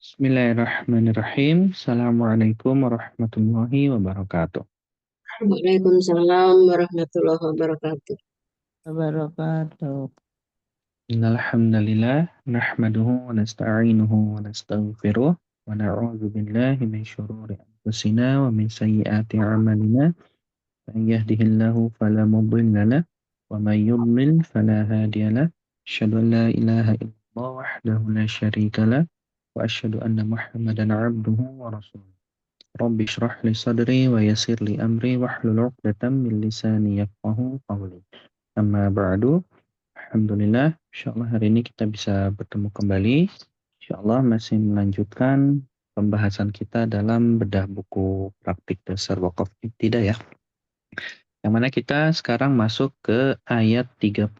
Bismillahirrahmanirrahim. Assalamualaikum warahmatullahi wabarakatuh. Waalaikumsalam warahmatullahi wabarakatuh. Wabarakatuh. Innal hamdalillah nahmaduhu wa nasta'inuhu wa nastaghfiruh wa na'udzu billahi min syururi anfusina wa min sayyiati a'malina. Man yahdihillahu fala mudilla lahu wa man yudlil fala hadiya lahu. Asyhadu an la ilaha illallah wahdahu la syarika lahu wa asyhadu anna Muhammadan 'abduhu wa rasuluh. Rabbi shrah li sadri wa yassir li amri wahlul 'uqdatam min lisani yafqahu qawli. Amma ba'du. Alhamdulillah, insyaallah hari ini kita bisa bertemu kembali. Insyaallah masih melanjutkan pembahasan kita dalam bedah buku praktik dasar wakaf ibtidaiyah. Yang mana kita sekarang masuk ke ayat 30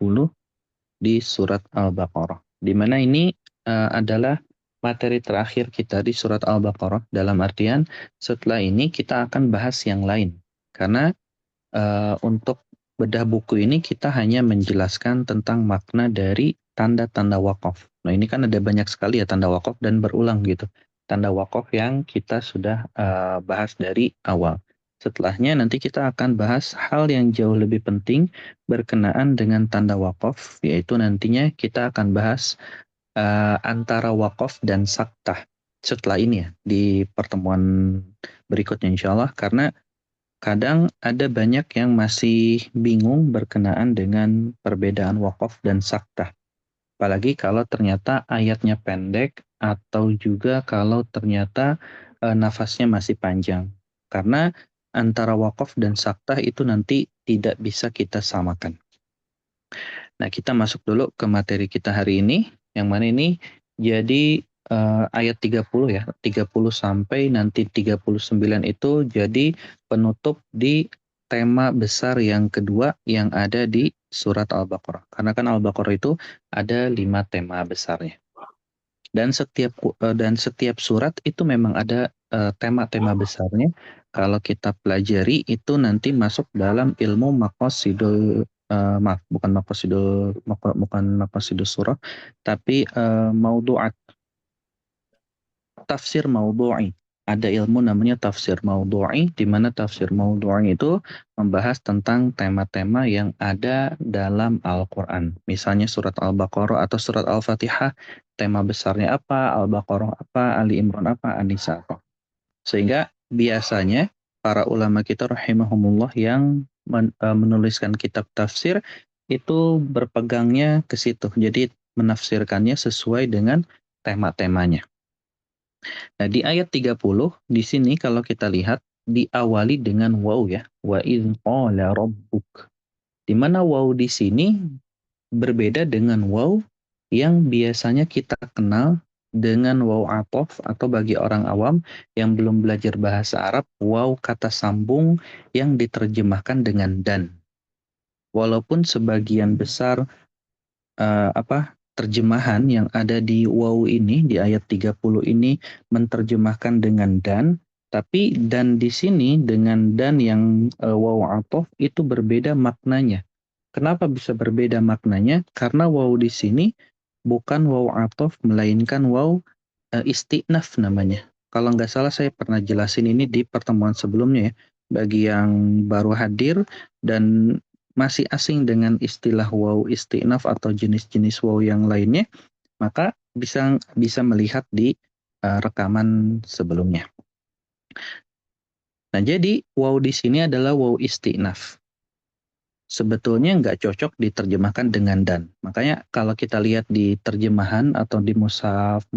di surat Al-Baqarah. Di mana ini adalah materi terakhir kita di surat Al-Baqarah, dalam artian setelah ini kita akan bahas yang lain. Karena untuk bedah buku ini kita hanya menjelaskan tentang makna dari tanda-tanda wakaf. Nah, ini kan ada banyak sekali ya tanda wakaf dan berulang gitu. Tanda wakaf yang kita sudah bahas dari awal. Setelahnya nanti kita akan bahas hal yang jauh lebih penting berkenaan dengan tanda wakaf, yaitu nantinya kita akan bahas antara wakaf dan saktah setelah ini ya, di pertemuan berikutnya insya Allah, karena kadang ada banyak yang masih bingung berkenaan dengan perbedaan wakaf dan saktah. Apalagi kalau ternyata ayatnya pendek atau juga kalau ternyata nafasnya masih panjang. Karena antara wakaf dan saktah itu nanti tidak bisa kita samakan. Nah, kita masuk dulu ke materi kita hari ini, yang mana ini jadi ayat 30 ya, 30 sampai nanti 39 itu jadi penutup di tema besar yang kedua yang ada di surat Al-Baqarah. Karena kan Al-Baqarah itu ada 5 tema besarnya. Dan setiap surat itu memang ada tema-tema besarnya. Kalau kita pelajari itu nanti masuk dalam ilmu maqasidul maaf, bukan maqasidul surah, tapi maudu'at, tafsir maudhu'i. Ada ilmu namanya tafsir maudhu'i, di mana tafsir maudhu'i itu membahas tentang tema-tema yang ada dalam Al-Quran. Misalnya surat Al-Baqarah atau surat Al-Fatihah, tema besarnya apa, Al-Baqarah apa, Ali Imran apa, An-Nisa apa. Sehingga biasanya para ulama kita rahimahumullah yang menuliskan kitab tafsir itu berpegangnya ke situ. Jadi menafsirkannya sesuai dengan tema-temanya. Nah, di ayat 30 di sini kalau kita lihat diawali dengan waw ya, wa idz qala rabbuk. Di mana waw di sini berbeda dengan waw yang biasanya kita kenal dengan waw athof, atau bagi orang awam yang belum belajar bahasa Arab, waw kata sambung yang diterjemahkan dengan dan. Walaupun sebagian besar terjemahan yang ada di waw ini di ayat 30 ini menerjemahkan dengan dan, tapi dan di sini dengan dan yang waw athof itu berbeda maknanya. Kenapa bisa berbeda maknanya? Karena waw di sini bukan waw athof melainkan waw istinaf namanya. Kalau nggak salah saya pernah jelasin ini di pertemuan sebelumnya ya. Bagi yang baru hadir dan masih asing dengan istilah waw istinaf atau jenis-jenis waw yang lainnya, maka bisa bisa melihat di rekaman sebelumnya. Nah, jadi waw di sini adalah waw istinaf. Sebetulnya nggak cocok diterjemahkan dengan dan. Makanya kalau kita lihat di terjemahan atau di mushaf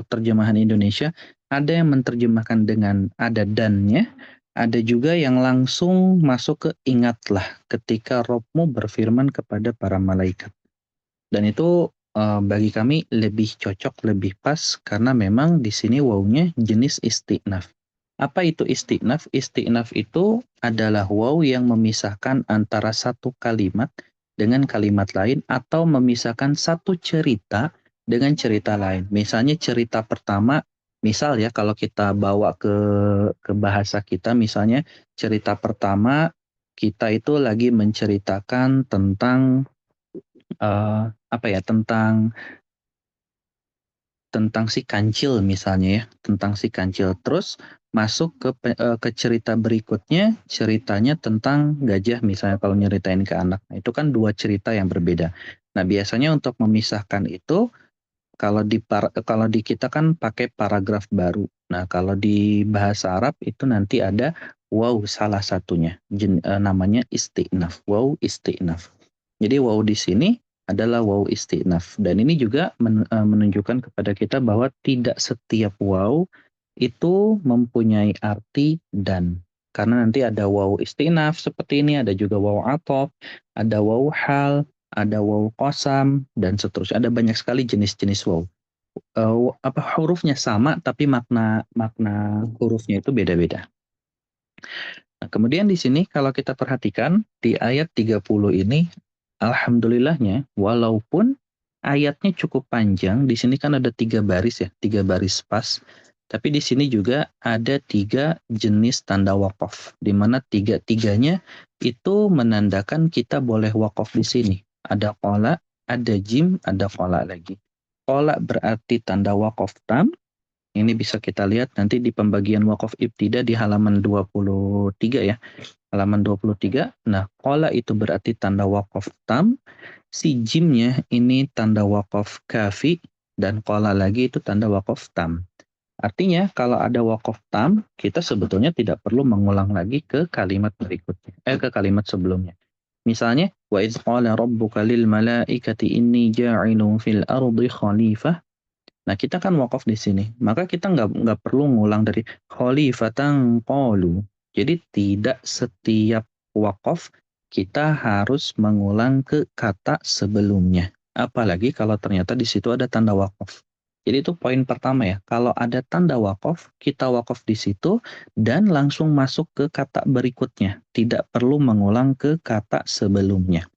terjemahan Indonesia, ada yang menerjemahkan dengan ada dannya, ada juga yang langsung masuk ke ingatlah ketika Robmu berfirman kepada para malaikat. Dan itu bagi kami lebih cocok, lebih pas karena memang di sini wawnya jenis istinaf. Apa itu istinaf? Istinaf itu adalah waw yang memisahkan antara satu kalimat dengan kalimat lain atau memisahkan satu cerita dengan cerita lain. Misalnya cerita pertama, misal ya kalau kita bawa ke bahasa kita, misalnya cerita pertama kita itu lagi menceritakan tentang tentang tentang si kancil misalnya ya, tentang si kancil. Terus masuk ke cerita berikutnya, ceritanya tentang gajah misalnya kalau nyeritain ke anak. Nah, itu kan dua cerita yang berbeda. Nah, biasanya untuk memisahkan itu kalau di kita kan pakai paragraf baru. Nah, kalau di bahasa Arab itu nanti ada waw salah satunya. Namanya istinaf. Waw istinaf. Jadi waw di sini adalah waw istinaf. Dan ini juga menunjukkan kepada kita bahwa tidak setiap waw itu mempunyai arti dan. Karena nanti ada waw istinaf seperti ini, ada juga waw atof, ada waw hal, ada waw qasam, dan seterusnya. Ada banyak sekali jenis-jenis waw. Apa hurufnya sama, tapi makna makna hurufnya itu beda-beda. Nah, kemudian di sini kalau kita perhatikan di ayat 30 ini, alhamdulillahnya, walaupun ayatnya cukup panjang, di sini kan ada 3 baris ya, 3 baris pas. Tapi di sini juga ada 3 jenis tanda wakaf, di mana tiga-tiganya itu menandakan kita boleh wakaf di sini. Ada qola, ada jim, ada qola lagi. Qola berarti tanda wakaf tam. Ini bisa kita lihat nanti di pembagian wakaf ibtida di halaman 23 ya. Halaman 23. Nah, qola itu berarti tanda wakaf tam. Si jimnya ini tanda wakaf kafi. Dan qola lagi itu tanda wakaf tam. Artinya kalau ada wakaf tam, kita sebetulnya tidak perlu mengulang lagi ke kalimat berikutnya. Ke kalimat sebelumnya. Misalnya, wa idz qala rabbuka lil malaikati inni ja'ilun fil ardi khalifah. Nah, kita kan wakaf di sini. Maka kita nggak perlu ngulang dari khalifatan qalu. Jadi tidak setiap wakaf kita harus mengulang ke kata sebelumnya. Apalagi kalau ternyata di situ ada tanda wakaf. Jadi itu poin pertama ya. Kalau ada tanda wakaf, kita wakaf di situ dan langsung masuk ke kata berikutnya. Tidak perlu mengulang ke kata sebelumnya.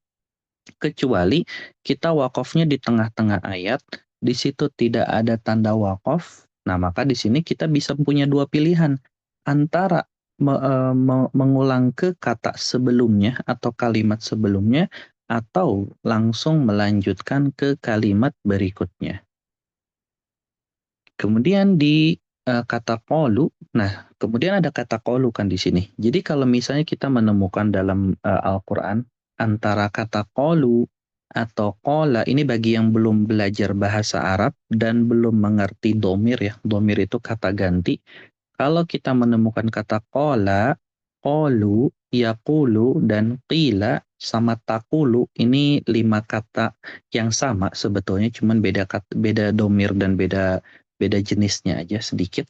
Kecuali kita wakafnya di tengah-tengah ayat, di situ tidak ada tanda wakaf. Nah, maka di sini kita bisa punya dua pilihan antara mengulang ke kata sebelumnya atau kalimat sebelumnya atau langsung melanjutkan ke kalimat berikutnya. Kemudian di kata qalu, nah kemudian ada kata qalu kan di sini. Jadi kalau misalnya kita menemukan dalam Al-Qur'an antara kata qalu atau qala, ini bagi yang belum belajar bahasa Arab dan belum mengerti domir ya. Domir itu kata ganti. Kalau kita menemukan kata qala, qalu, yaqulu, dan qila sama taqulu, ini 5 kata yang sama sebetulnya, cuman beda domir dan beda jenisnya aja sedikit.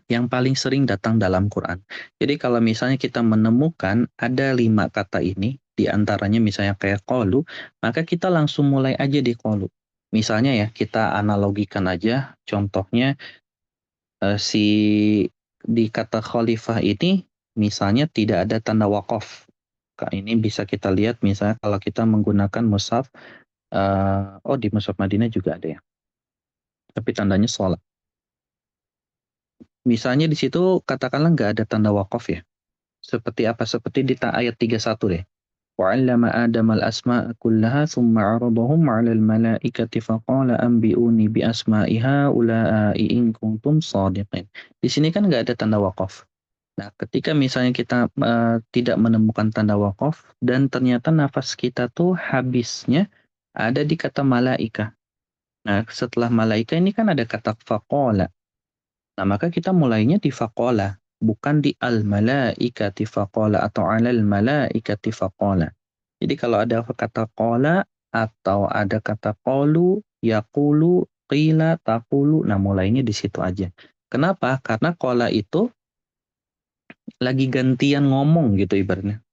Yang paling sering datang dalam Quran. Jadi kalau misalnya kita menemukan ada 5 kata ini, di antaranya misalnya kayak qalu, maka kita langsung mulai aja di qalu. Misalnya ya, kita analogikan aja, contohnya si di kata khalifah ini misalnya tidak ada tanda wakaf. Ini bisa kita lihat misalnya kalau kita menggunakan mushaf, di mushaf Madinah juga ada ya. Tapi tandanya sholat. Misalnya di situ katakanlah nggak ada tanda wakaf ya. Seperti apa? Seperti di ayat 31 deh. وعلم آدم الأسماء كلها ثم عرضهم على الملائكة فقال أنبئوني بأسماء هؤلاء إن كنتم صادقين. Di sini kan nggak ada tanda wakaf. Nah, ketika misalnya kita tidak menemukan tanda wakaf dan ternyata nafas kita tuh habisnya ada di kata malaika. Nah, setelah malaika ini kan ada kata faqala. Nah, maka kita mulainya di faqala, bukan di al-malaikati faqala atau alal malaikati faqala. Jadi kalau ada kata qala atau ada kata qalu, yaqulu, qila, taqulu, nah mulainya di situ aja. Kenapa? Karena qala itu lagi gantian ngomong gitu ibaratnya.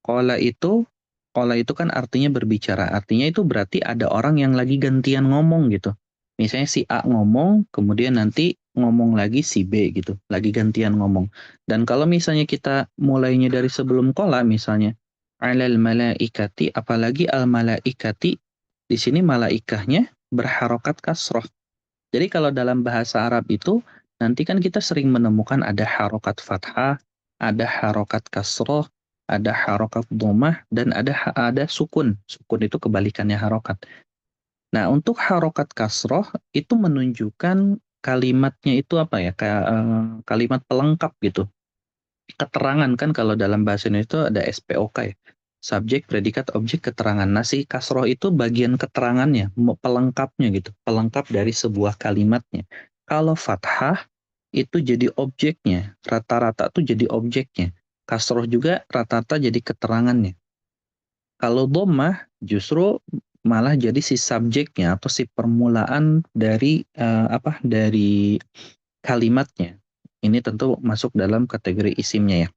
Qala itu kan artinya berbicara. Artinya itu berarti ada orang yang lagi gantian ngomong gitu. Misalnya si A ngomong, kemudian nanti ngomong lagi si B gitu. Lagi gantian ngomong. Dan kalau misalnya kita mulainya dari sebelum qala misalnya alal malaikati, apalagi al malaikati, di sini malaikahnya berharokat kasroh. Jadi kalau dalam bahasa Arab itu nanti kan kita sering menemukan ada harokat fathah, ada harokat kasroh, ada harokat dhammah, dan ada sukun. Sukun itu kebalikannya harokat. Nah, untuk harokat kasroh itu menunjukkan kalimatnya itu apa ya? Kayak kalimat pelengkap gitu. Keterangan kan kalau dalam bahasa Indonesia itu ada SPOK ya. Subjek, predikat, objek, keterangan. Nah, si kasroh itu bagian keterangannya, pelengkapnya gitu. Pelengkap dari sebuah kalimatnya. Kalau fathah itu jadi objeknya. Rata-rata tuh jadi objeknya. Kasroh juga rata-rata jadi keterangannya. Kalau dhammah justru malah jadi si subjeknya atau si permulaan dari dari kalimatnya. Ini tentu masuk dalam kategori isimnya ya.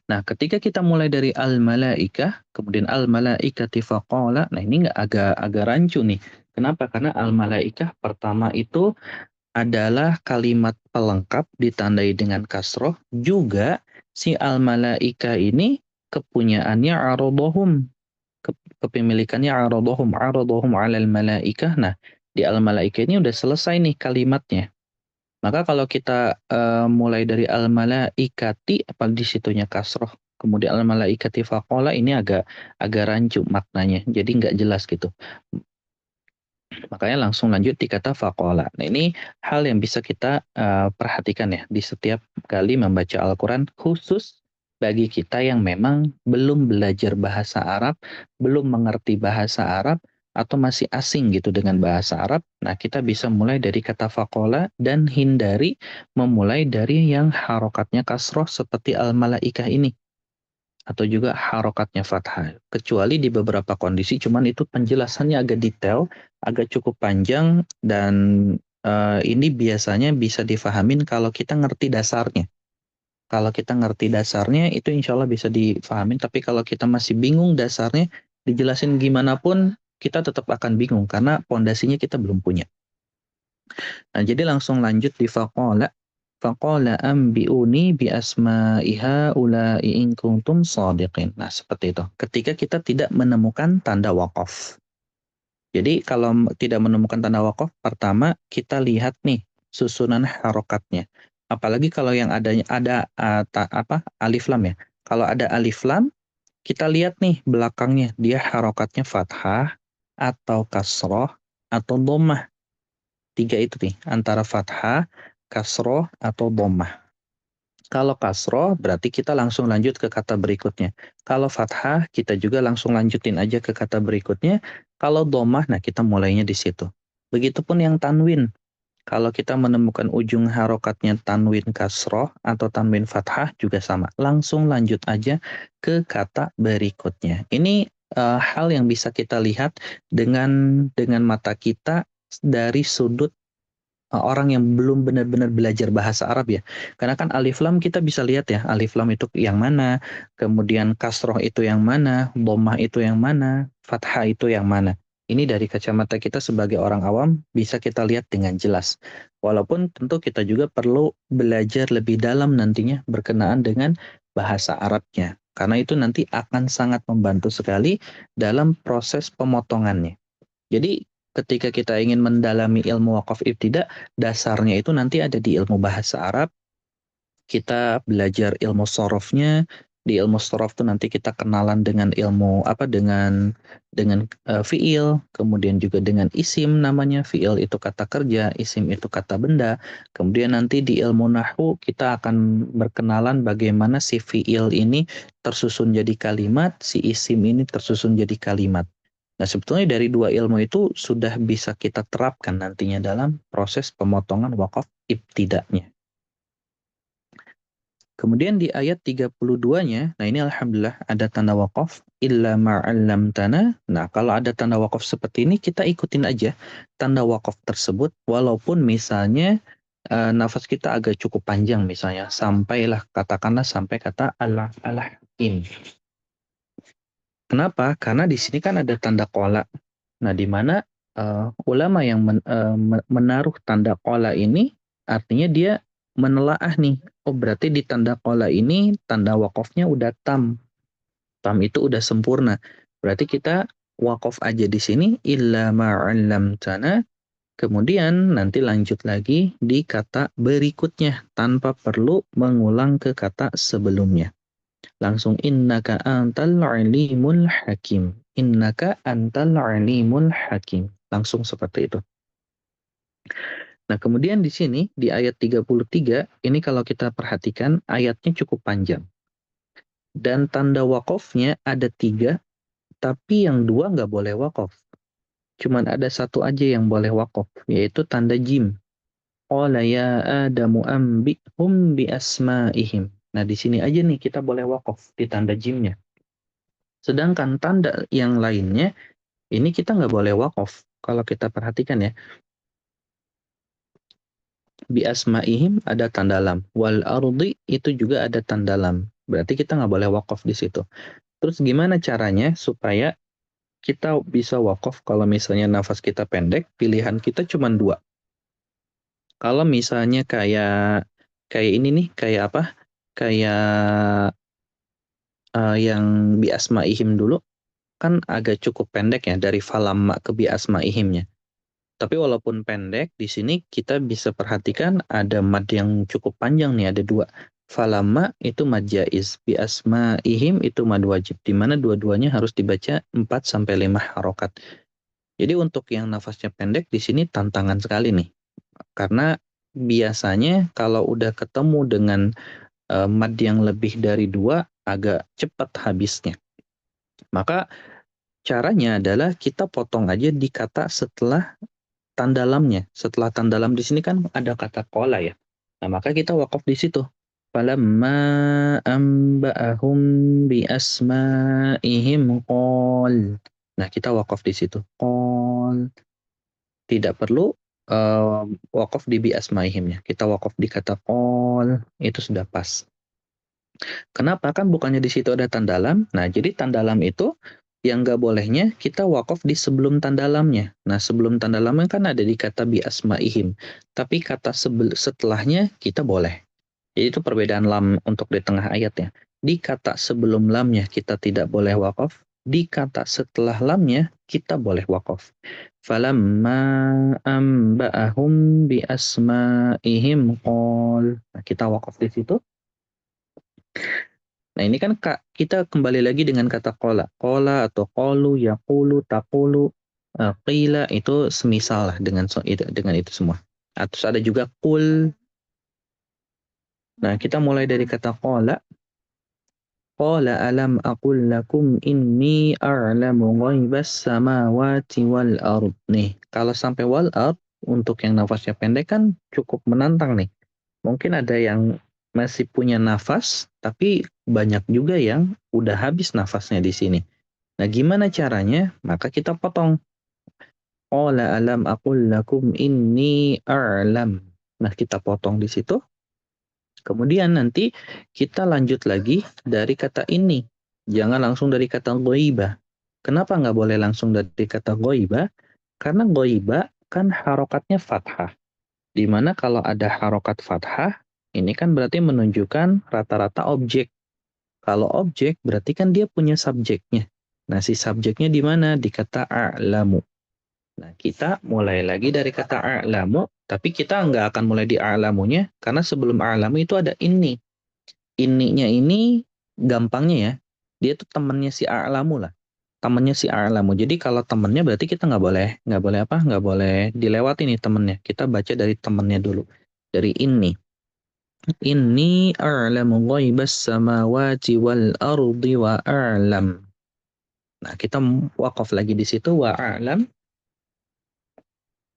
Nah, ketika kita mulai dari al-malaikah, kemudian al-malaikati faqala, nah ini nggak agak rancu nih. Kenapa? Karena al-malaikah pertama itu adalah kalimat pelengkap ditandai dengan kasroh, juga si al-malaikah ini kepunyaannya arodohum, kepemilikannya arodohum alal malaikah. Nah, di al-malaikah ini udah selesai nih kalimatnya. Maka kalau kita mulai dari al-malaikati, apa di situnya kasroh, kemudian al-malaikati faqala, ini agak agak rancu maknanya, jadi nggak jelas gitu. Makanya langsung lanjut di kata faqala. Nah, ini hal yang bisa kita perhatikan ya di setiap kali membaca Al-Quran, khusus bagi kita yang memang belum belajar bahasa Arab, belum mengerti bahasa Arab, atau masih asing gitu dengan bahasa Arab. Nah, kita bisa mulai dari kata faqala dan hindari memulai dari yang harokatnya kasroh seperti al-malaikah ini, atau juga harokatnya fathah. Kecuali di beberapa kondisi, cuman itu penjelasannya agak detail, agak cukup panjang, dan ini biasanya bisa difahamin kalau kita ngerti dasarnya. Kalau kita ngerti dasarnya, itu insya Allah bisa difahamin. Tapi kalau kita masih bingung dasarnya, dijelasin gimana pun, kita tetap akan bingung, karena pondasinya kita belum punya. Nah, jadi langsung lanjut di faqala. Faqala ambi'uni bi asma'iha ula'i in kuntum shadiqin. Nah, seperti itu. Ketika kita tidak menemukan tanda waqaf. Jadi kalau tidak menemukan tanda waqaf, pertama kita lihat nih susunan harokatnya. Apalagi kalau yang ada alif lam ya. Kalau ada alif lam, kita lihat nih belakangnya dia harokatnya fathah atau kasroh atau dhammah. Tiga itu nih, antara fathah, kasroh, atau dhammah. Kalau kasroh, berarti kita langsung lanjut ke kata berikutnya. Kalau fathah, kita juga langsung lanjutin aja ke kata berikutnya. Kalau dhammah, nah kita mulainya di situ. Begitupun yang tanwin. Kalau kita menemukan ujung harokatnya tanwin kasroh atau tanwin fathah juga sama. Langsung lanjut aja ke kata berikutnya. Ini hal yang bisa kita lihat dengan mata kita dari sudut orang yang belum benar-benar belajar bahasa Arab ya. Karena kan alif lam kita bisa lihat ya, alif lam itu yang mana, kemudian kasroh itu yang mana, dhammah itu yang mana, fathah itu yang mana. Ini dari kacamata kita sebagai orang awam bisa kita lihat dengan jelas. Walaupun tentu kita juga perlu belajar lebih dalam nantinya berkenaan dengan bahasa Arabnya. Karena itu nanti akan sangat membantu sekali dalam proses pemotongannya. Jadi ketika kita ingin mendalami ilmu wakaf ibtida, dasarnya itu nanti ada di ilmu bahasa Arab. Kita belajar ilmu sorofnya. Di ilmu sorof itu nanti kita kenalan dengan ilmu fiil, kemudian juga dengan isim namanya. Fiil itu kata kerja, isim itu kata benda. Kemudian nanti di ilmu nahwu kita akan berkenalan bagaimana si fiil ini tersusun jadi kalimat, si isim ini tersusun jadi kalimat. Nah, sebetulnya dari dua ilmu itu sudah bisa kita terapkan nantinya dalam proses pemotongan wakaf ibtidanya. Kemudian di ayat 32-nya, nah ini alhamdulillah ada tanda wakaf, illa ma'allamtana. Nah, kalau ada tanda wakaf seperti ini, kita ikutin aja tanda wakaf tersebut, walaupun misalnya nafas kita agak cukup panjang misalnya, katakanlah sampai kata Allah in. Kenapa? Karena di sini kan ada tanda qola. Nah, di mana ulama yang menaruh tanda qola ini artinya dia menelaah nih, oh berarti di tanda qola ini tanda wakofnya udah tam. Tam itu udah sempurna. Berarti kita wakof aja di sini illa ma'allamtana. Kemudian nanti lanjut lagi di kata berikutnya tanpa perlu mengulang ke kata sebelumnya. Langsung innaka antal alimul hakim. innaka antal alimul hakim. Langsung seperti itu. Nah, kemudian di sini di ayat 33 ini kalau kita perhatikan ayatnya cukup panjang. Dan tanda wakofnya ada 3, tapi yang 2 nggak boleh wakof. Cuman ada 1 aja yang boleh wakof, yaitu tanda jim. Qala ya Adamu ambihum bi asma'ihim. Nah, di sini aja nih kita boleh wakof di tanda jimnya. Sedangkan tanda yang lainnya, ini kita nggak boleh wakof. Kalau kita perhatikan ya, bi asma'ihim ada tanda lam. Wal ardi itu juga ada tanda lam. Berarti kita nggak boleh wakof di situ. Terus gimana caranya supaya kita bisa wakof kalau misalnya nafas kita pendek, pilihan kita cuma 2. Kalau misalnya kayak kayak ini nih, kayak apa? Kayak yang bi asma'ihim dulu kan agak cukup pendek ya dari falamma ke bi asma'ihimnya. Tapi walaupun pendek, di sini kita bisa perhatikan ada mad yang cukup panjang nih, ada 2. Falamma itu mad jaiz, bi asma'ihim itu mad wajib, di mana dua-duanya harus dibaca 4 sampai 5 harokat. Jadi untuk yang nafasnya pendek di sini tantangan sekali nih. Karena biasanya kalau udah ketemu dengan mad yang lebih dari 2 agak cepat habisnya. Maka caranya adalah kita potong aja di kata setelah tanda lamnya. Setelah tanda lam di sini kan ada kata kola ya. Nah, maka kita wakaf di situ. Falamma amba'ahum bi asma'ihim qol. Nah, kita wakaf di situ. Qol. Tidak perlu wakaf di bi asma'ihimnya. Kita wakaf di kata qol. Itu sudah pas. Kenapa? Kan bukannya di situ ada tanda lam. Nah, jadi tanda lam itu yang nggak bolehnya kita wakaf di sebelum tanda lamnya. Nah, sebelum tanda lamnya kan ada di kata bi asma'ihim. Tapi kata setelahnya kita boleh. Jadi itu perbedaan lam untuk di tengah ayatnya. Di kata sebelum lamnya kita tidak boleh wakaf. Di kata setelah lamnya kita boleh wakaf. Falamma amba'ahum bi asma'ihim qol. Nah, kita wakaf di situ. Nah, ini kan kita kembali lagi dengan kata kola. Kola atau kolu, yakulu, takulu, qila itu semisal lah dengan itu semua. Terus ada juga kul. Nah, kita mulai dari kata kola. Qala alam aqul lakum inni a'lamu ghaibas samawati wal ard. Nih, kalau sampai wal ard untuk yang nafasnya pendek kan cukup menantang nih. Mungkin ada yang masih punya nafas, tapi banyak juga yang udah habis nafasnya di sini. Nah, gimana caranya? Maka kita potong. Qala alam aqul lakum inni a'lam. Nah, kita potong di situ. Kemudian nanti kita lanjut lagi dari kata ini. Jangan langsung dari kata ghaibah. Kenapa nggak boleh langsung dari kata ghaibah? Karena ghaibah kan harokatnya fathah. Di mana kalau ada harokat fathah, ini kan berarti menunjukkan rata-rata objek. Kalau objek berarti kan dia punya subjeknya. Nah, si subjeknya di mana? Di kata a'lamu. Nah, kita mulai lagi dari kata a'lamu, tapi kita nggak akan mulai di a'lamunya, karena sebelum a'lamu itu ada ini. Ininya ini gampangnya ya, dia tuh temannya si a'lamu lah. Temannya si a'lamu. Jadi kalau temannya berarti kita nggak boleh dilewati nih temannya. Kita baca dari temannya dulu. Dari ini. Inni a'lamu ghaibas samawati wal ardi wa a'lam. Nah, kita wakaf lagi di situ wa a'lam.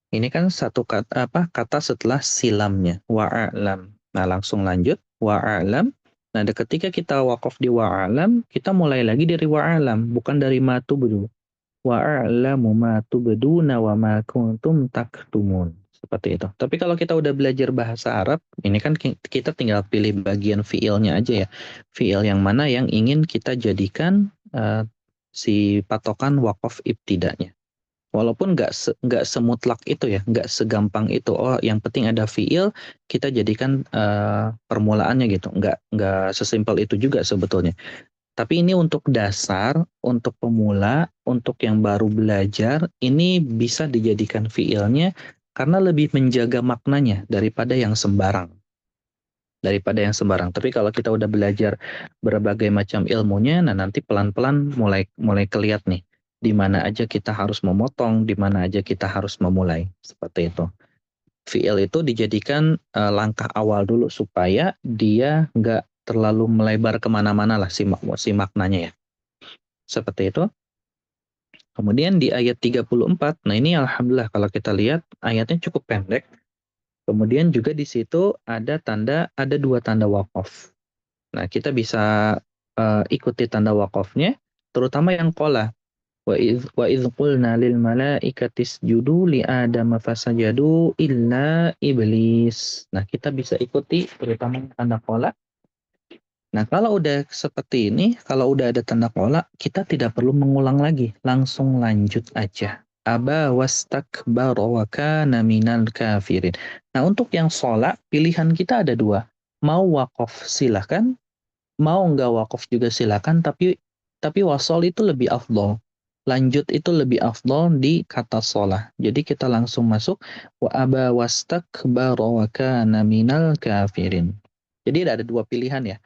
Ini kan satu kata setelah silamnya wa a'lam. Nah, langsung lanjut wa a'lam. Nah, ketika kita wakaf di wa a'lam, kita mulai lagi dari wa a'lam, bukan dari ma tubdu. Wa a'lamu ma tubduna wa ma kuntum taktumun. Seperti itu. Tapi kalau kita udah belajar bahasa Arab, ini kan kita tinggal pilih bagian fiilnya aja ya. Fiil yang mana yang ingin kita jadikan si patokan wakaf ibtidanya. Walaupun nggak semutlak itu ya, nggak segampang itu. Oh, yang penting ada fiil, kita jadikan permulaannya gitu. Nggak sesimpel itu juga sebetulnya. Tapi ini untuk dasar, untuk pemula, untuk yang baru belajar, ini bisa dijadikan fiilnya karena lebih menjaga maknanya daripada yang sembarang. Tapi kalau kita udah belajar berbagai macam ilmunya, nah nanti pelan-pelan mulai keliat nih. di mana aja kita harus memotong, di mana aja kita harus memulai. Seperti itu. Fi'il itu dijadikan langkah awal dulu supaya dia nggak terlalu melebar kemana-mana lah si maknanya ya. Seperti itu. Kemudian di ayat 34, nah ini alhamdulillah kalau kita lihat ayatnya cukup pendek. Kemudian juga di situ ada dua tanda waqaf. Nah, kita bisa ikuti tanda waqafnya, terutama yang qala. Wa idz qulna lil malaikati isjudu li adama fasajadu illa iblis. Nah, kita bisa ikuti terutama yang tanda qala. Nah, kalau udah seperti ini, kalau udah ada tanda qala, kita tidak perlu mengulang lagi, langsung lanjut aja. Aba wastakbara wa kana minal kafirin. Nah, untuk yang sholat, pilihan kita ada dua. Mau wakaf silahkan, mau nggak wakaf juga silakan, tapi wasol itu lebih afdol. Lanjut itu lebih afdol di kata sholat. Jadi kita langsung masuk wa aba wastakbara wa kana minal kafirin. Jadi ada dua pilihan ya.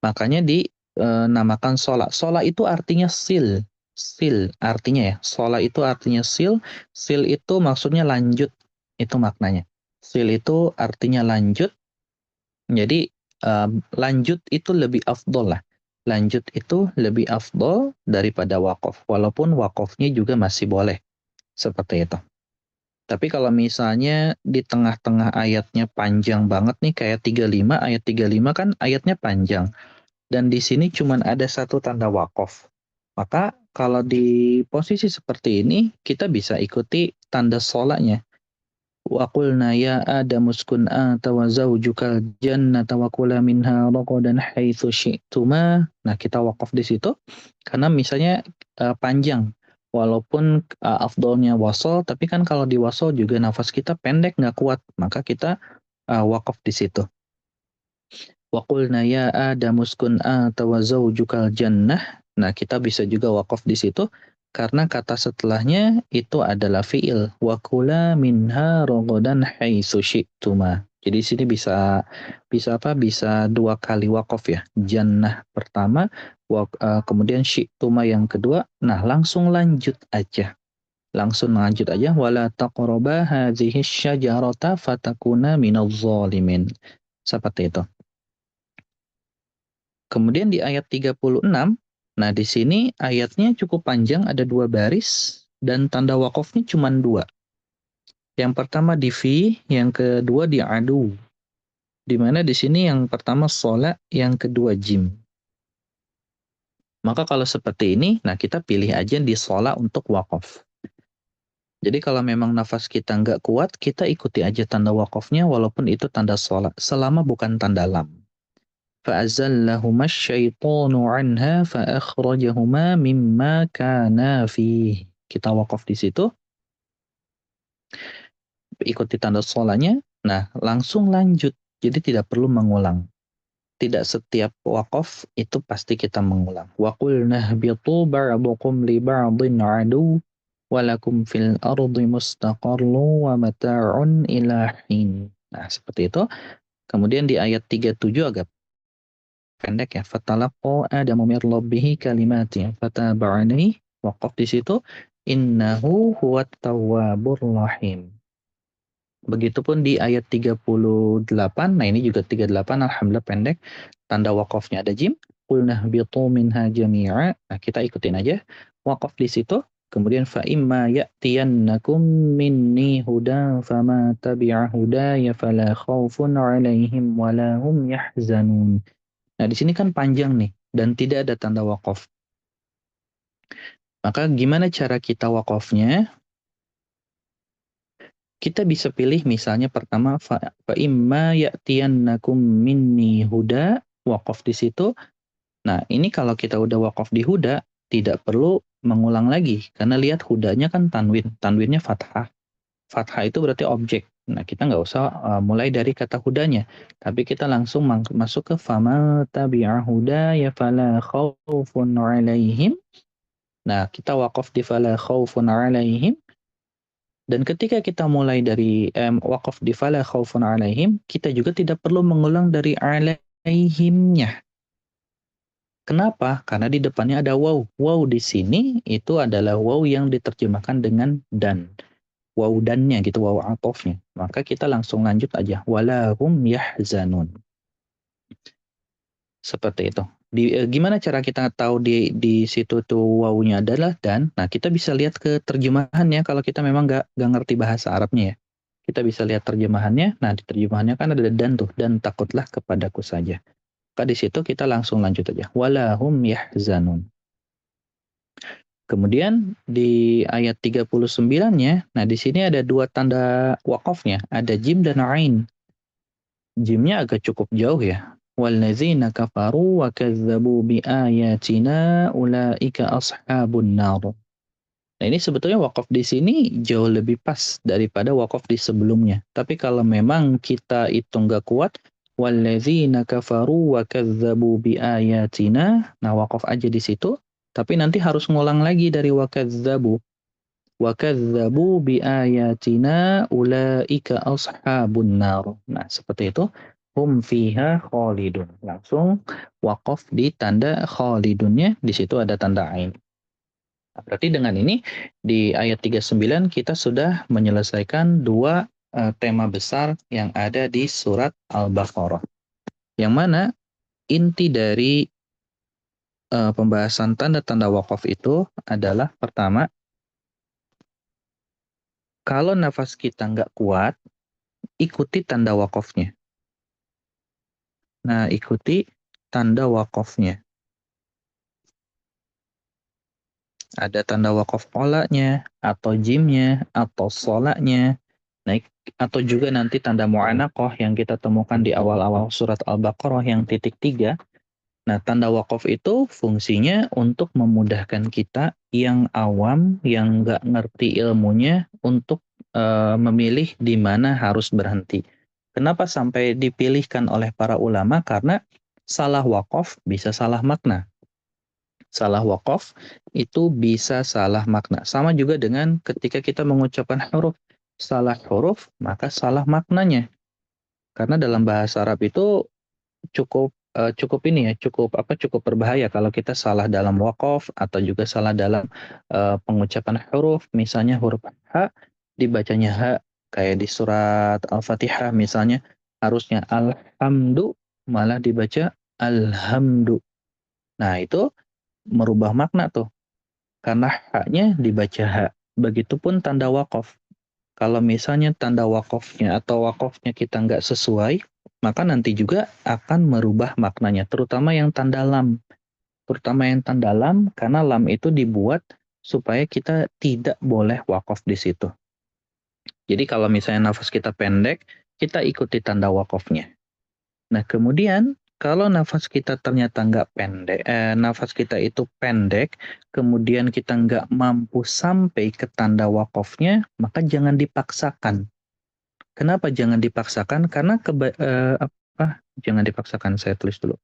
Makanya dinamakan sholat. Sholat itu artinya sil. Sil artinya ya. Sholat itu artinya sil. Sil itu maksudnya lanjut. Itu maknanya. Sil itu artinya lanjut. Jadi lanjut itu lebih afdol lah. Lanjut itu lebih afdol daripada wakaf. Walaupun wakafnya juga masih boleh. Seperti itu. Tapi kalau misalnya di tengah-tengah ayatnya panjang banget nih kayak 35, ayat 35 kan ayatnya panjang. Dan di sini cuma ada satu tanda wakaf. Maka kalau di posisi seperti ini, kita bisa ikuti tanda sholatnya. Wa qulna ya Adam uskun anta wa zawjukal jannata wa kula minha ragadan haitsu syi'tuma. Nah, kita wakaf di situ karena misalnya panjang. Walaupun afdolnya wasol, tapi kan kalau di wasol juga nafas kita pendek nggak kuat, maka kita wakaf di situ. Wa qulna ya Adam uskun anta wa zawjukal jannah. Nah, kita bisa juga wakaf di situ karena kata setelahnya itu adalah fiil. Wa kula minha ragadan haitsu syi'tuma. Jadi di sini bisa apa? Bisa dua kali wakaf ya. Jannah pertama, kemudian syi'tuma yang kedua. Nah, langsung lanjut aja. Langsung lanjut aja. Wala taqraba hadhihi syajarata fatakuna minadh dhalimin. Seperti itu. Kemudian di ayat 36, nah di sini ayatnya cukup panjang, ada dua baris, dan tanda wakafnya cuma dua. Yang pertama di fi, yang kedua di adu. Di mana di sini yang pertama sholat, yang kedua jim. Maka kalau seperti ini, nah kita pilih aja di sholat untuk wakaf. Jadi kalau memang nafas kita nggak kuat, kita ikuti aja tanda wakafnya walaupun itu tanda sholat, selama bukan tanda lam. فأزلهما الشيطان عنها فأخرجهما مما كانا فيه. Kita wakaf di situ, ikuti tanda sholanya, nah langsung lanjut. Jadi tidak perlu mengulang. Tidak setiap wakaf itu pasti kita mengulang. Wa qulna ihbitu ba'dukum li ba'din 'adu wa lakum fil ardi mustaqarrun wa mata'un ila hin. Nah, seperti itu. Kemudian di ayat 37 agak pendek ya, fatalaqqa Adamu min rabbih kalimatin fataba alaihi. Waqaf di situ, innahu huwat tawwabur rahim. Begitupun di ayat 38, nah ini juga 38 alhamdulillah pendek, tanda waqafnya ada jim, qulna ihbitu minha jami'a. Nah, kita ikutin aja waqaf di situ. Kemudian fa imma ya'tiyannakum minni hudan fama tabi'a hudaya fala khaufun 'alaihim wala hum yahzanun. Nah, di sini kan panjang nih dan tidak ada tanda wakaf. Maka gimana cara kita wakafnya? Kita bisa pilih misalnya pertama fa imma ya'tiyannakum minni huda, wakaf di situ. Nah, ini kalau kita udah wakaf di huda, tidak perlu mengulang lagi karena lihat hudanya kan tanwin, tanwinnya fathah. Fathah itu berarti objek. Nah, kita nggak usah mulai dari kata hudanya. Tapi kita langsung masuk ke fama tabi'a hudaya fala khaufun 'alaihim. Nah, kita wakaf di fala khaufun 'alaihim. Dan ketika kita mulai dari wakaf di fala khaufun 'alaihim, kita juga tidak perlu mengulang dari 'alaihimnya. Kenapa? Karena di depannya ada waw. Waw di sini itu adalah waw yang diterjemahkan dengan dan. Waw dannya gitu, waw atofnya. Maka kita langsung lanjut aja. Walahum yahzanun. Seperti itu. Gimana cara kita tahu di situ tuh wawunya adalah dan? Nah, kita bisa lihat ke terjemahannya kalau kita memang nggak ngerti bahasa Arabnya ya. Kita bisa lihat terjemahannya. Nah, di terjemahannya kan ada dan tuh, dan takutlah kepadaku saja. Maka di situ kita langsung lanjut aja. Walahum yahzanun. Kemudian di ayat 39-nya, nah di sini ada dua tanda wakafnya, ada jim dan ain. Jimnya agak cukup jauh ya. Wallazina kafaru wa kazzabu biayatina ulaika ashabun nar. Nah, ini sebetulnya wakaf di sini jauh lebih pas daripada wakaf di sebelumnya. Tapi kalau memang kita itu nggak kuat, wallazina kafaru wa kazzabu biayatina, nah wakaf aja di situ. Tapi nanti harus ngulang lagi dari wa kazzabu. Wa kazzabu biayatina ulaika ashabun nar. Nah, seperti itu. Hum fiha khalidun. Langsung wakaf di tanda khalidunnya, di situ ada tanda ain. Nah, berarti dengan ini di ayat 39 kita sudah menyelesaikan dua tema besar yang ada di surat Al-Baqarah. Yang mana inti dari pembahasan tanda-tanda wakaf itu adalah pertama, kalau nafas kita nggak kuat, ikuti tanda wakafnya. Nah, ikuti tanda wakafnya. Ada tanda wakaf kolaknya, atau jimnya, atau solaknya. Nah, atau juga nanti tanda mu'anaqah yang kita temukan di awal-awal surat Al-Baqarah yang titik 3. Nah, tanda wakaf itu fungsinya untuk memudahkan kita yang awam, yang nggak ngerti ilmunya, untuk memilih di mana harus berhenti. Kenapa sampai dipilihkan oleh para ulama? Karena salah wakaf bisa salah makna. Salah wakaf itu bisa salah makna. Sama juga dengan ketika kita mengucapkan huruf. Salah huruf, maka salah maknanya. Karena dalam bahasa Arab itu cukup ini ya, cukup berbahaya kalau kita salah dalam wakaf atau juga salah dalam pengucapan huruf. Misalnya huruf H dibacanya H, kayak di surat Al-Fatihah misalnya harusnya alhamdu, malah dibaca alhamdu. Nah, itu merubah makna tuh. Karena haknya dibaca hak. Begitupun tanda wakaf. Kalau misalnya tanda wakafnya atau wakafnya kita nggak sesuai, maka nanti juga akan merubah maknanya. Terutama yang tanda lam. Terutama yang tanda lam, karena lam itu dibuat supaya kita tidak boleh wakaf di situ. Jadi kalau misalnya nafas kita pendek, kita ikuti tanda wakafnya. Nah, kemudian kalau nafas kita ternyata nggak pendek, nafas kita itu pendek, kemudian kita nggak mampu sampai ke tanda wakafnya, maka jangan dipaksakan. Kenapa jangan dipaksakan? Karena jangan dipaksakan, saya tulis dulu.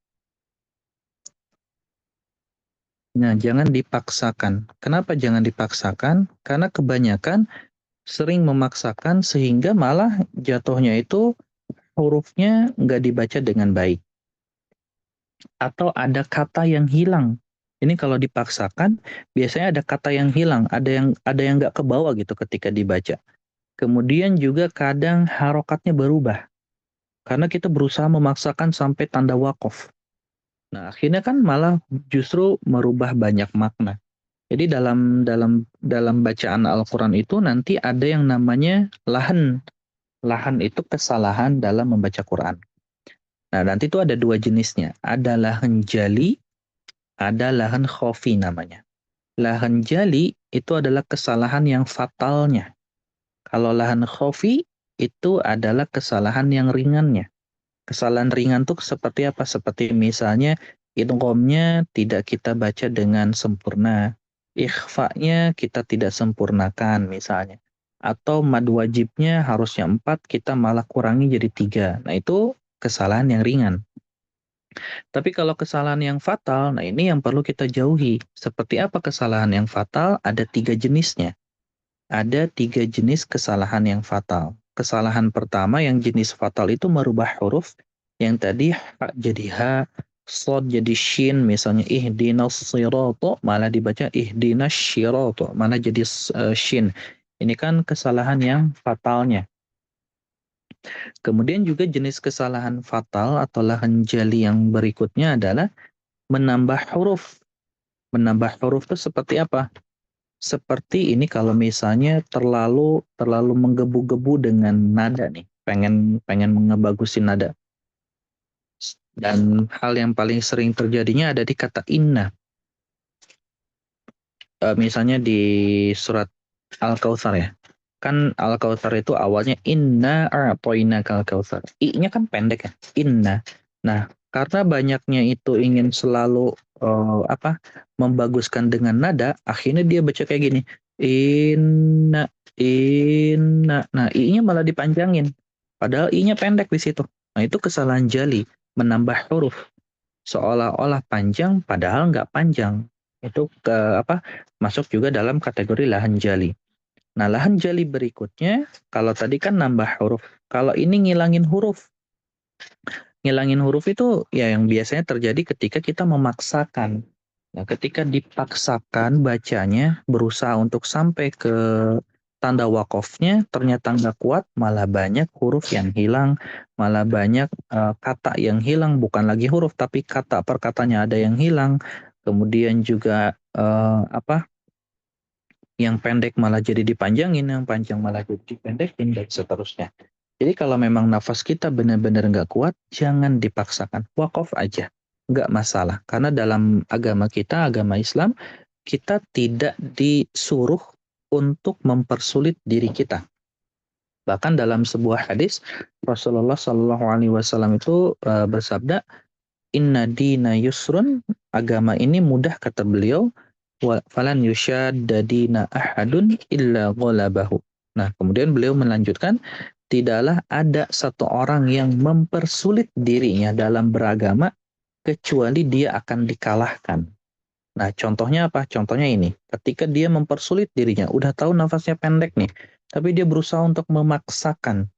Nah, jangan dipaksakan. Kenapa jangan dipaksakan? Karena kebanyakan sering memaksakan sehingga malah jatuhnya itu hurufnya nggak dibaca dengan baik. Atau ada kata yang hilang. Ini kalau dipaksakan, biasanya ada kata yang hilang, ada yang nggak kebawa gitu ketika dibaca. Kemudian juga kadang harokatnya berubah. Karena kita berusaha memaksakan sampai tanda wakaf. Nah, akhirnya kan malah justru merubah banyak makna. Jadi dalam bacaan Al-Quran itu nanti ada yang namanya lahan. Lahan itu kesalahan dalam membaca Quran. Nah, nanti itu ada dua jenisnya. Ada lahan jali, ada lahan khofi namanya. Lahan jali itu adalah kesalahan yang fatalnya. Kalau lahan khofi itu adalah kesalahan yang ringannya. Kesalahan ringan tuh seperti apa? Seperti misalnya idghamnya tidak kita baca dengan sempurna. Ikhfa'nya kita tidak sempurnakan misalnya. Atau mad wajibnya harusnya 4, kita malah kurangi jadi 3. Nah, itu kesalahan yang ringan. Tapi kalau kesalahan yang fatal, nah ini yang perlu kita jauhi. Seperti apa kesalahan yang fatal? Ada 3 jenisnya. Ada 3 jenis kesalahan yang fatal. Kesalahan pertama yang jenis fatal itu merubah huruf. Yang tadi H jadi H, Sod jadi shin, misalnya ihdinas sirata malah dibaca ihdinas syirata, malah jadi shin. Ini kan kesalahan yang fatalnya. Kemudian juga jenis kesalahan fatal atau lahan jali yang berikutnya adalah menambah huruf. Menambah huruf itu seperti apa? Seperti ini kalau misalnya terlalu menggebu-gebu dengan nada nih, pengen ngebagusin nada. Dan hal yang paling sering terjadinya ada di kata inna. Misalnya di surat Al-Kautsar ya. Kan Al-Kautsar itu awalnya inna a'toinakal kautsar. I-nya kan pendek ya, inna. Nah, karena banyaknya itu ingin selalu apa? Membaguskan dengan nada, akhirnya dia baca kayak gini. Inna inna. Nah, I-nya malah dipanjangin. Padahal I-nya pendek di situ. Nah, itu kesalahan jali, menambah huruf seolah-olah panjang padahal nggak panjang. Itu apa? Masuk juga dalam kategori lahan jali. Nah, lahan jali berikutnya, kalau tadi kan nambah huruf. Kalau ini ngilangin huruf. Ngilangin huruf itu ya yang biasanya terjadi ketika kita memaksakan. Nah, ketika dipaksakan bacanya, berusaha untuk sampai ke tanda wakofnya, ternyata nggak kuat, malah banyak huruf yang hilang, malah banyak kata yang hilang, bukan lagi huruf, tapi kata per katanya ada yang hilang. Kemudian juga apa? Yang pendek malah jadi dipanjangin, yang panjang malah jadi dipendekin, dan seterusnya. Jadi kalau memang nafas kita benar-benar nggak kuat, jangan dipaksakan. Wakaf aja, nggak masalah. Karena dalam agama kita, agama Islam, kita tidak disuruh untuk mempersulit diri kita. Bahkan dalam sebuah hadis, Rasulullah Shallallahu Alaihi Wasallam itu bersabda, Inna dina yusrun, agama ini mudah kata beliau, falan yushadda dina ahadun illa ghalabahu. Nah, kemudian beliau melanjutkan, tidaklah ada satu orang yang mempersulit dirinya dalam beragama kecuali dia akan dikalahkan. Nah, contohnya apa? Contohnya ini, ketika dia mempersulit dirinya, udah tahu nafasnya pendek nih, tapi dia berusaha untuk memaksakan.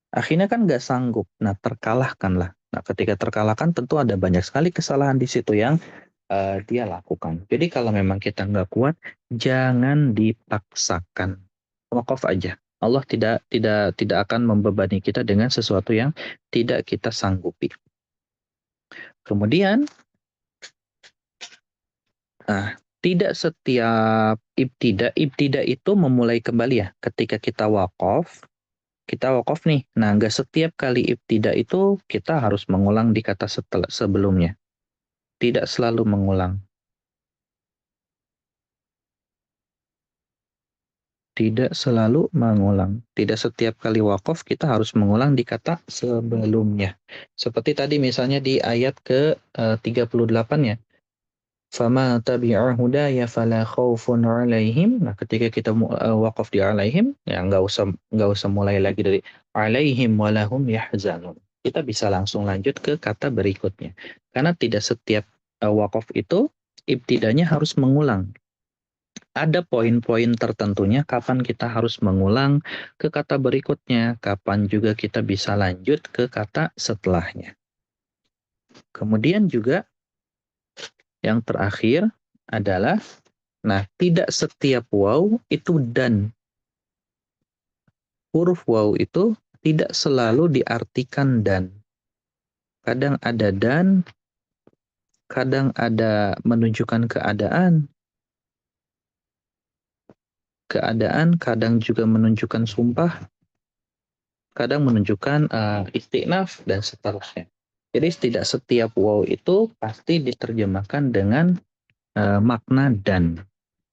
Akhirnya kan nggak sanggup. Nah, terkalahkanlah. Nah, ketika terkalahkan tentu ada banyak sekali kesalahan di situ yang dia lakukan. Jadi kalau memang kita nggak kuat, jangan dipaksakan. Wakaf aja. Allah tidak akan membebani kita dengan sesuatu yang tidak kita sanggupi. Kemudian, tidak setiap ibtida itu memulai kembali ya. Ketika kita wakaf nih. Nah, nggak setiap kali ibtida itu kita harus mengulang di kata sebelumnya. Tidak selalu mengulang. Tidak selalu mengulang. Tidak setiap kali wakaf kita harus mengulang di kata sebelumnya. Seperti tadi misalnya di ayat ke-38 ya. Fama tabi'a hudaya fala khaufun 'alaihim. Nah, ketika kita wakaf di 'alaihim, ya nggak usah mulai lagi dari 'alaihim walahum yahzanun. Kita bisa langsung lanjut ke kata berikutnya. Karena tidak setiap wakaf itu ibtidanya harus mengulang. Ada poin-poin tertentunya kapan kita harus mengulang ke kata berikutnya, kapan juga kita bisa lanjut ke kata setelahnya. Kemudian juga yang terakhir adalah, nah, tidak setiap waw itu dan. Huruf waw itu tidak selalu diartikan dan. Kadang ada dan, kadang ada menunjukkan keadaan, kadang juga menunjukkan sumpah, kadang menunjukkan istinaf, dan seterusnya. Jadi tidak setiap waw itu pasti diterjemahkan dengan makna dan.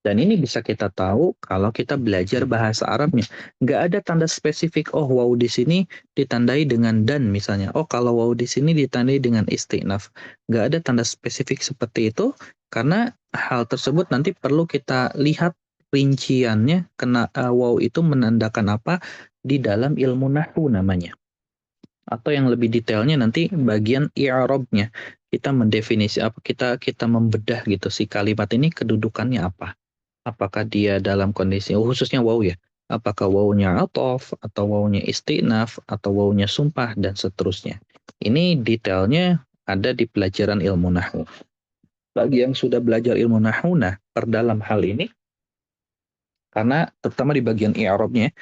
Dan ini bisa kita tahu kalau kita belajar bahasa Arabnya. Nggak ada tanda spesifik, oh waw di sini ditandai dengan dan misalnya. Oh kalau waw di sini ditandai dengan istinaf. Nggak ada tanda spesifik seperti itu, karena hal tersebut nanti perlu kita lihat rinciannya, waw itu menandakan apa di dalam ilmu nahwu namanya. Atau yang lebih detailnya nanti bagian i'rabnya. Kita mendefinisi apa, kita membedah gitu si kalimat ini kedudukannya apa. Apakah dia dalam kondisi khususnya waw ya? Apakah wawnya athof atau wawnya istinaf atau wawnya sumpah dan seterusnya. Ini detailnya ada di pelajaran ilmu nahwu. Bagi yang sudah belajar ilmu nahwu, nah, perdalam hal ini, karena terutama di bagian i'rabnya,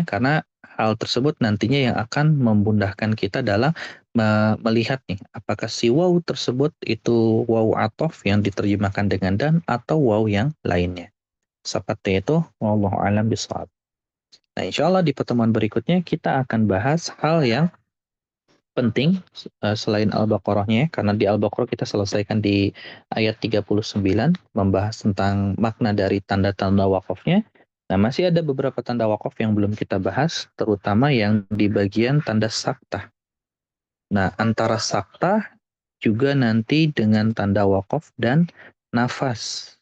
karena hal tersebut nantinya yang akan memudahkan kita dalam melihat nih, apakah si waw tersebut itu waw athof yang diterjemahkan dengan dan atau waw yang lainnya. Seperti itu, wallahu a'lam bishawab. Nah, insya Allah di pertemuan berikutnya kita akan bahas hal yang penting selain Al-Baqarahnya, karena di Al-Baqarah kita selesaikan di ayat 39 membahas tentang makna dari tanda-tanda wakafnya. Nah, masih ada beberapa tanda wakaf yang belum kita bahas, terutama yang di bagian tanda saktah. Nah, antara saktah juga nanti dengan tanda wakaf dan nafas.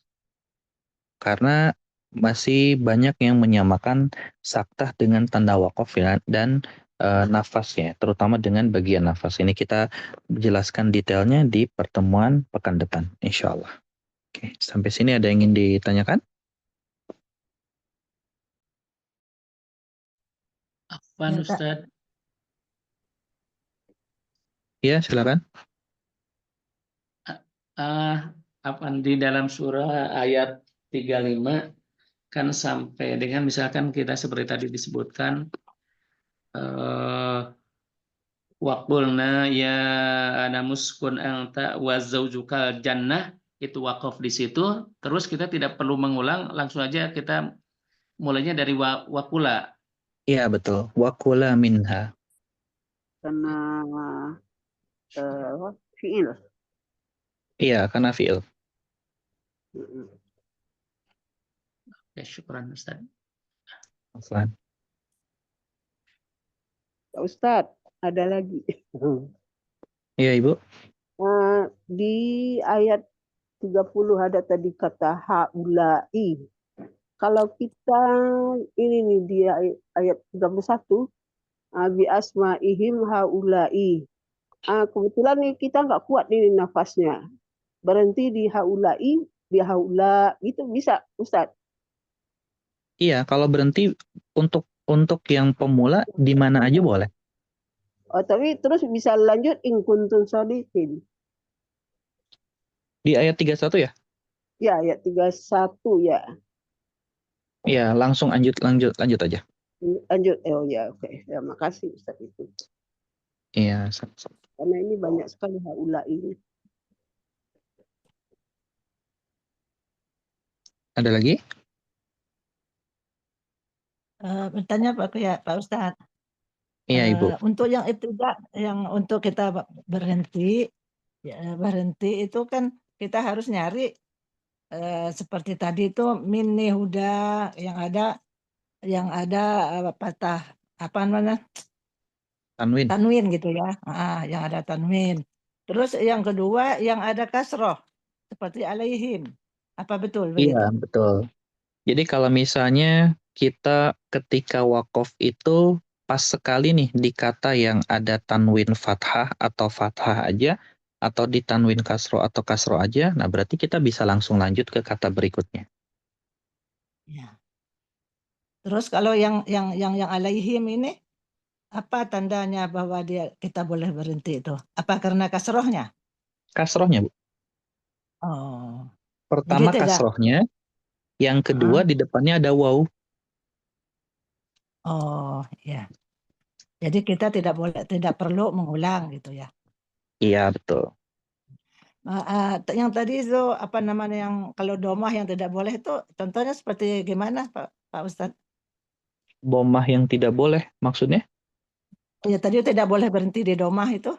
Karena masih banyak yang menyamakan saktah dengan tanda wakaf ya, dan nafasnya, terutama dengan bagian nafas. Ini kita jelaskan detailnya di pertemuan pekan depan, insya Allah. Oke, sampai sini ada yang ingin ditanyakan? Afwan Ya, Kak. Ustaz, Ya, silakan. Afwan di dalam surah ayat 35 kan sampai dengan misalkan kita seperti tadi disebutkan waqulna ya anamuskun anta wa zaujukal jannah, itu wakaf di situ, terus kita tidak perlu mengulang, langsung aja kita mulainya dari wakula. Iya, betul. Wakula minha. Karena fiil. Iya, karena fi'il. Ya, syukran Ustaz. Afwan. Pak Ustadz, ada lagi. Iya, Ibu. Di ayat 30 ada tadi kata haulai. Kalau kita ini nih di ayat 31 bi asmaihim haulai. Kebetulan nih kita nggak kuat nih nafasnya. Berhenti di haulai, di haula gitu bisa Ustadz. Iya, kalau berhenti untuk yang pemula di mana aja boleh. Oh, tapi terus bisa lanjut in kuntum shodiqin. Di ayat 31 ya? Ya, ayat 31 ya. Iya, langsung lanjut aja. Lanjut. Oh ya, oke. Ya, makasih Ustaz itu. Iya, sama-sama. Karena ini banyak sekali haula ini. Ada lagi? Bertanya Pak Ustadz. Iya, Ibu. Untuk yang ibtidak, yang untuk kita berhenti, itu kan kita harus nyari seperti tadi itu mini huda yang ada patah apa namanya Tanwin. tanwin gitu ya, yang ada tanwin. Terus yang kedua yang ada kasroh seperti alaihim, apa betul begitu? Iya, betul. Jadi kalau misalnya kita ketika wakaf itu pas sekali nih di kata yang ada tanwin fathah atau fathah aja, atau di tanwin kasro atau kasro aja, nah berarti kita bisa langsung lanjut ke kata berikutnya. Ya. Terus kalau yang alaihim ini apa tandanya bahwa kita boleh berhenti itu? Apa karena kasrohnya? Kasrohnya, Bu. Oh, jadi Pertama tidak. kasrohnya, yang kedua di depannya ada waw. Oh, ya. Jadi kita tidak perlu mengulang gitu ya. Iya, betul. Yang tadi itu apa namanya yang kalau domah yang tidak boleh itu contohnya seperti gimana Pak Ustadz? Bomah yang tidak boleh, maksudnya? Ya tadi tidak boleh berhenti di domah itu.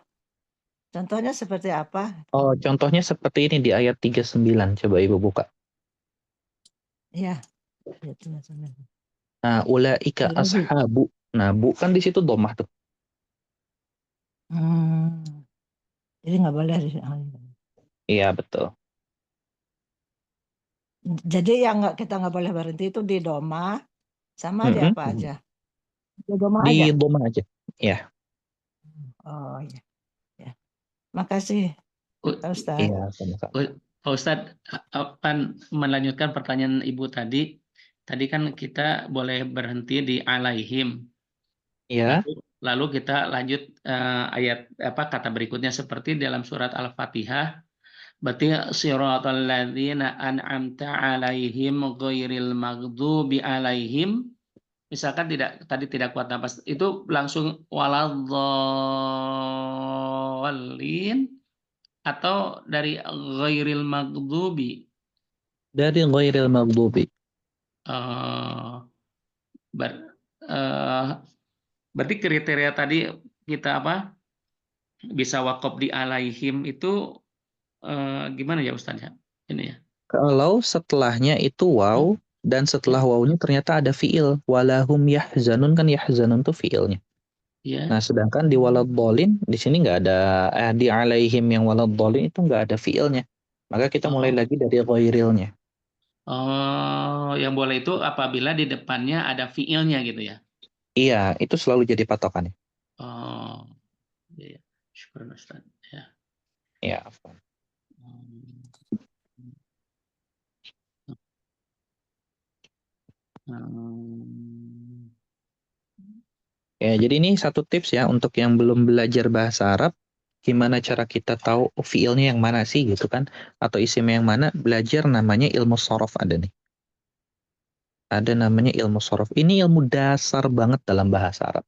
Contohnya seperti apa? Oh, contohnya seperti ini di ayat 39. Coba Ibu buka. Iya. Nah, ulaika ashabu. Nah, bu kan di situ domah tuh. Jadi nggak boleh. Iya, betul. Jadi yang kita nggak boleh berhenti itu di domah sama di apa aja? Di domah aja. Di domah aja. Ya. Oh iya. Ya. Makasih Pak Ustadz. Iya, sama-sama. Pak Ustadz, akan melanjutkan pertanyaan Ibu tadi. Tadi kan kita boleh berhenti di alaihim. Iya. Lalu kita lanjut ayat kata berikutnya seperti dalam surat Al-Fatihah. Berarti siratal ladzina an'amta 'alaihim ghairil maghdubi 'alaihim. Misalkan tadi tidak kuat napas, itu langsung waladhdallin atau dari ghairil maghdubi. Dari ghairil maghdubi. Berarti kriteria tadi kita bisa wakaf di alaihim itu gimana ya Ustaz ya? Ini ya. Kalau setelahnya itu waw dan setelah wawnya ternyata ada fiil, walahum yahzanun, kan yahzanun itu fiilnya. Ya. Nah, sedangkan di waladhdallin di sini nggak ada di alaihim yang waladhdallin itu nggak ada fiilnya. Maka kita mulai lagi dari ghairil-nya. Oh, yang boleh itu apabila di depannya ada fiilnya gitu ya. Iya, itu selalu jadi patokannya. Oh. Ya. Syukur Ustaz. Ya. Ya. Ya, jadi ini satu tips ya untuk yang belum belajar bahasa Arab, gimana cara kita tahu fiilnya yang mana sih gitu kan, atau isimnya yang mana, belajar namanya ilmu shorof ada nih. Ada namanya ilmu shorof. Ini ilmu dasar banget dalam bahasa Arab.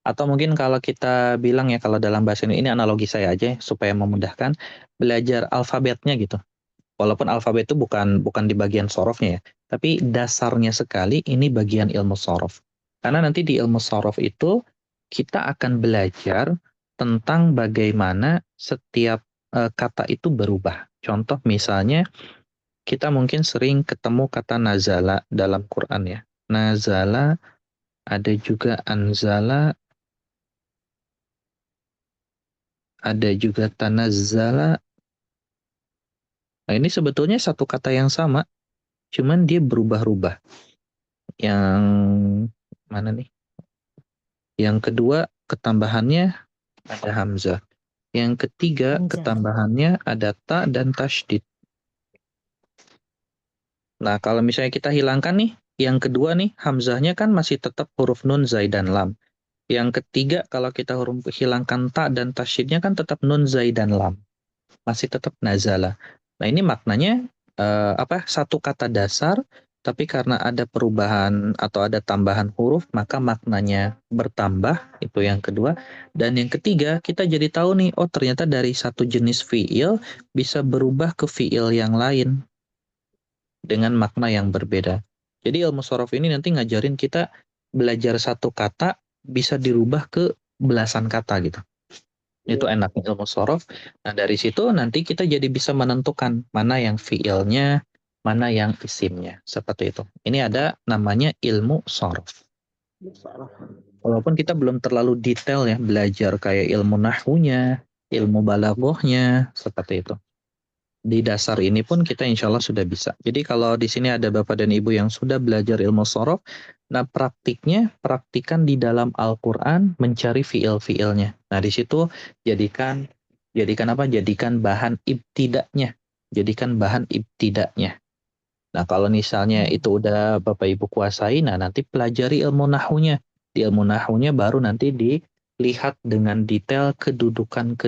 Atau mungkin kalau kita bilang ya, kalau dalam bahasa ini analogi saya aja supaya memudahkan, belajar alfabetnya gitu. Walaupun alfabet itu bukan di bagian sorofnya ya, tapi dasarnya sekali ini bagian ilmu sorof. Karena nanti di ilmu sorof itu kita akan belajar tentang bagaimana setiap kata itu berubah. Contoh misalnya kita mungkin sering ketemu kata nazala dalam Quran ya. Nazala, ada juga anzala, ada juga tanazzala. Nah, ini sebetulnya satu kata yang sama, cuman dia berubah-ubah. Yang mana nih? Yang kedua ketambahannya ada hamzah. Yang ketiga ketambahannya ada ta dan tasydid. Nah, kalau misalnya kita hilangkan nih, yang kedua nih hamzahnya kan masih tetap huruf nun, zai dan lam. Yang ketiga kalau kita hilangkan ta dan tasydidnya kan tetap nun, zai dan lam. Masih tetap nazala. Nah, ini maknanya satu kata dasar, tapi karena ada perubahan atau ada tambahan huruf, maka maknanya bertambah, itu yang kedua. Dan yang ketiga, kita jadi tahu nih, oh ternyata dari satu jenis fiil bisa berubah ke fiil yang lain dengan makna yang berbeda. Jadi ilmu shorof ini nanti ngajarin kita belajar satu kata bisa dirubah ke belasan kata gitu. Itu enaknya ilmu shorof. Nah, dari situ nanti kita jadi bisa menentukan mana yang fiilnya, mana yang isimnya. Seperti itu. Ini ada namanya ilmu shorof. Walaupun kita belum terlalu detail ya belajar kayak ilmu nahwunya, ilmu balaghahnya, seperti itu. Di dasar ini pun kita insya Allah sudah bisa. Jadi kalau di sini ada Bapak dan Ibu yang sudah belajar ilmu shorof, nah praktikan di dalam Al-Quran mencari fiil-fiilnya. Nah di situ jadikan bahan ibtidaknya. Jadikan bahan ibtidaknya. Nah kalau misalnya itu udah Bapak Ibu kuasai, nah nanti pelajari ilmu nahwunya. Di ilmu nahwunya baru nanti dilihat dengan detail kedudukan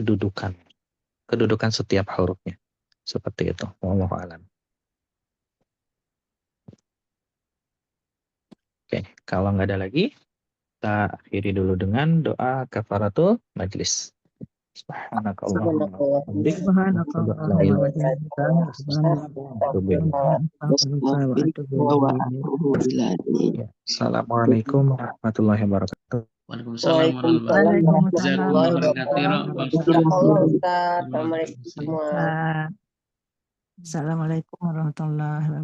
setiap hurufnya. Seperti itu. Wallahu a'lam. Oke, kalau nggak ada lagi, kita akhiri dulu dengan doa kafaratul majlis. Subhanakallahumma wa bihamdika, asyhadu an la ilaha illa anta, astaghfiruka wa atubu ilaik. Assalamualaikum warahmatullahi wabarakatuh. Waalaikumsalam warahmatullahi wabarakatuh. Assalamualaikum warahmatullahi wabarakatuh.